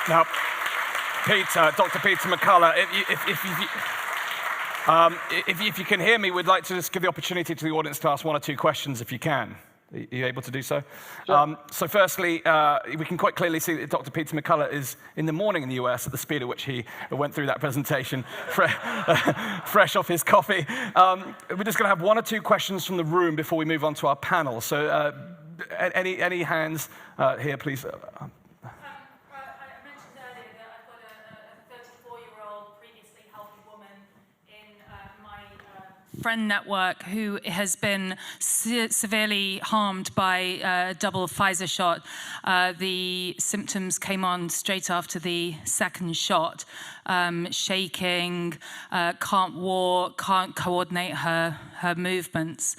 Now, Dr. Peter McCullough, if you can hear me, we'd like to just give the opportunity to the audience to ask one or two questions if you can. Are you able to do so? Sure. So firstly, we can quite clearly see that Dr. Peter McCullough is in the morning in the US at the speed at which he went through that presentation, fresh off his coffee. We're just going to have one or two questions from the room before we move on to our panel. So any hands here, please? Friend network who has been severely harmed by double Pfizer shot. The symptoms came on straight after the second shot. Shaking, can't walk, can't coordinate her movements.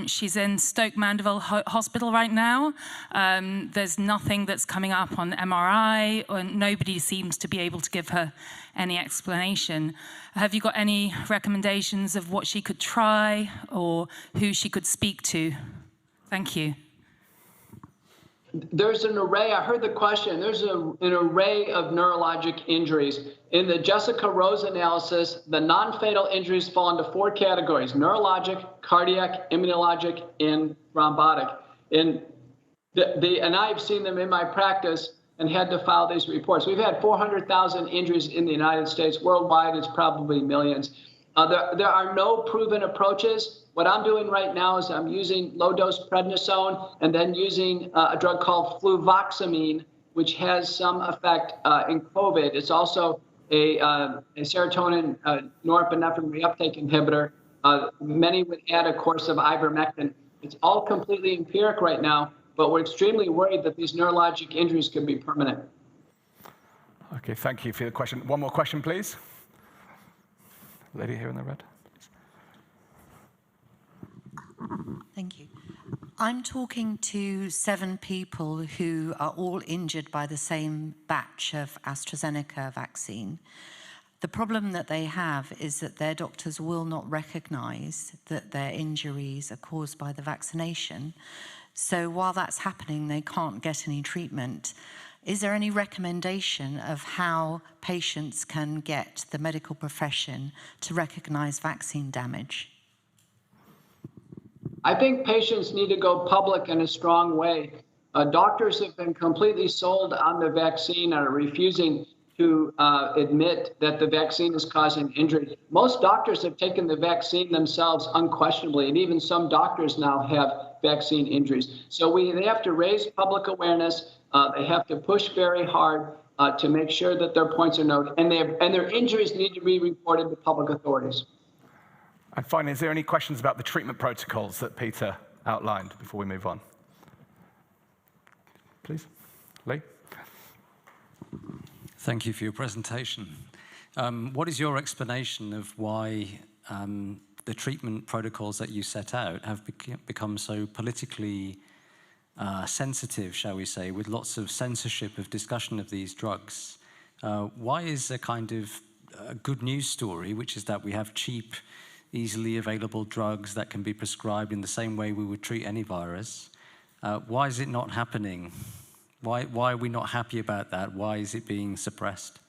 She's in Stoke Mandeville Hospital right now. There's nothing that's coming up on MRI, or nobody seems to be able to give her any explanation. Have you got any recommendations of what she could try or who she could speak to? Thank you. There's an array, I heard the question, there's an array of neurologic injuries. In the Jessica Rose analysis, the non-fatal injuries fall into 4 categories: neurologic, cardiac, immunologic, and thrombotic. And I've seen them in my practice and had to file these reports. We've had 400,000 injuries in the United States. Worldwide, it's probably millions. There are no proven approaches. What I'm doing right now is I'm using low-dose prednisone and then using a drug called fluvoxamine, which has some effect in COVID. It's also a serotonin norepinephrine reuptake inhibitor. Many would add a course of ivermectin. It's all completely empiric right now, but we're extremely worried that these neurologic injuries could be permanent. Okay, thank you for your question. One more question, please. Lady here in the red. Thank you. I'm talking to 7 people who are all injured by the same batch of AstraZeneca vaccine. The problem that they have is that their doctors will not recognize that their injuries are caused by the vaccination. So while that's happening, they can't get any treatment. Is there any recommendation of how patients can get the medical profession to recognize vaccine damage? I think patients need to go public in a strong way. Doctors have been completely sold on the vaccine and are refusing to admit that the vaccine is causing injury. Most doctors have taken the vaccine themselves unquestionably, and even some doctors now have vaccine injuries. So they have to raise public awareness. They have to push very hard to make sure that their points are noted, and their injuries need to be reported to public authorities. And finally, is there any questions about the treatment protocols that Peter outlined before we move on? Please, Lee. Thank you for your presentation. What is your explanation of why the treatment protocols that you set out have become so politically sensitive, shall we say, with lots of censorship of discussion of these drugs? Why is a kind of good news story, which is that we have cheap, easily available drugs that can be prescribed in the same way we would treat any virus, why is it not happening? Why are we not happy about that? Why is it being suppressed?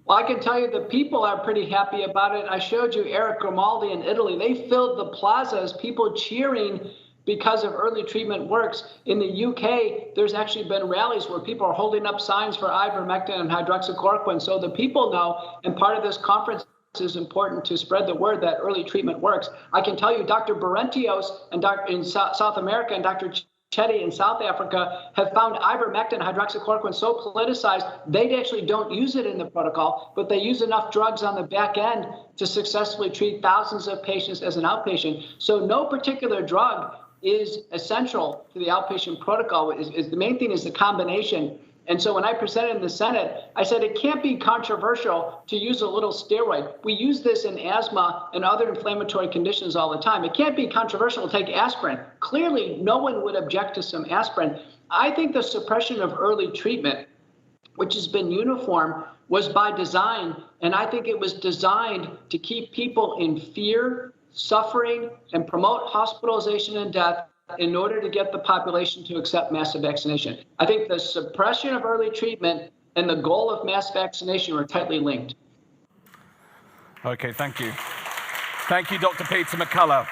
Well, I can tell you the people are pretty happy about it. I showed you Eric Grimaldi in Italy. They filled the plazas, people cheering because of early treatment works. In the UK, there's actually been rallies where people are holding up signs for ivermectin and hydroxychloroquine. So the people know, and part of this conference is important to spread the word that early treatment works. I can tell you Dr. Berentios and in South America and Dr. Chetty in South Africa have found ivermectin, hydroxychloroquine so politicized, they actually don't use it in the protocol, but they use enough drugs on the back end to successfully treat thousands of patients as an outpatient. So no particular drug is essential to the outpatient protocol. The main thing is the combination. And so when I presented in the Senate, I said it can't be controversial to use a little steroid. We use this in asthma and other inflammatory conditions all the time. It can't be controversial to take aspirin. Clearly, no one would object to some aspirin. I think the suppression of early treatment, which has been uniform, was by design. And I think it was designed to keep people in fear, suffering, and promote hospitalization and death, in order to get the population to accept massive vaccination. I think the suppression of early treatment and the goal of mass vaccination are tightly linked. Okay, thank you. Thank you, Dr. Peter McCullough.